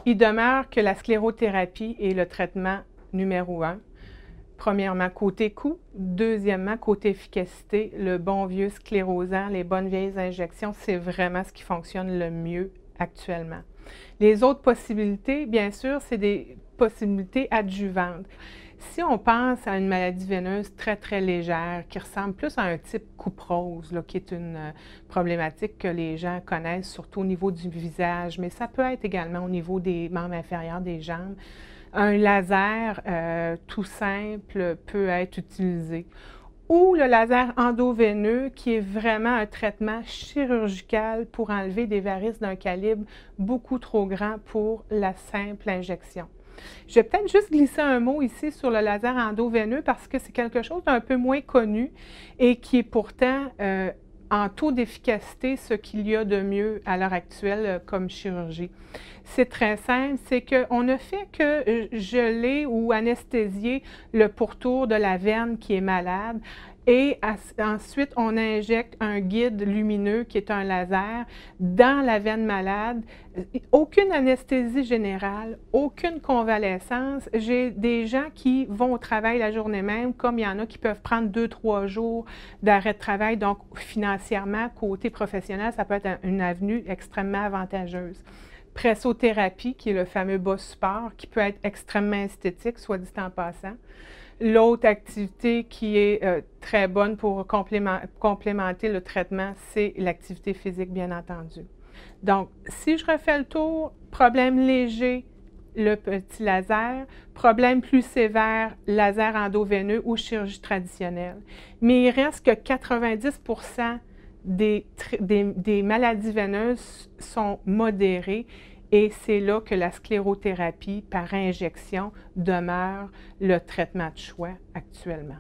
Il demeure que la sclérothérapie est le traitement numéro 1. Premièrement, côté coût. Deuxièmement, côté efficacité, le bon vieux sclérosant, les bonnes vieilles injections, c'est vraiment ce qui fonctionne le mieux actuellement. Les autres possibilités, bien sûr, c'est des possibilités adjuvantes. Si on pense à une maladie veineuse très, très légère, qui ressemble plus à un type coupe-rose, qui est une problématique que les gens connaissent, surtout au niveau du visage, mais ça peut être également au niveau des membres inférieurs des jambes, un laser tout simple peut être utilisé. Ou le laser endoveineux, qui est vraiment un traitement chirurgical pour enlever des varices d'un calibre beaucoup trop grand pour la simple injection. Je vais peut-être juste glisser un mot ici sur le laser endoveineux parce que c'est quelque chose d'un peu moins connu et qui est pourtant en taux d'efficacité ce qu'il y a de mieux à l'heure actuelle comme chirurgie. C'est très simple, c'est qu'on ne fait que geler ou anesthésier le pourtour de la veine qui est malade. Et ensuite, on injecte un guide lumineux qui est un laser dans la veine malade. Aucune anesthésie générale, aucune convalescence. J'ai des gens qui vont au travail la journée même, comme il y en a qui peuvent prendre 2-3 jours d'arrêt de travail. Donc, financièrement, côté professionnel, ça peut être une avenue extrêmement avantageuse. Pressothérapie, qui est le fameux bas support, qui peut être extrêmement esthétique, soit dit en passant. L'autre activité qui est très bonne pour complémenter le traitement, c'est l'activité physique, bien entendu. Donc, si je refais le tour, problème léger, le petit laser, problème plus sévère, laser endoveineux ou chirurgie traditionnelle. Mais il reste que 90% des maladies veineuses sont modérées et c'est là que la sclérothérapie par injection demeure le traitement de choix actuellement.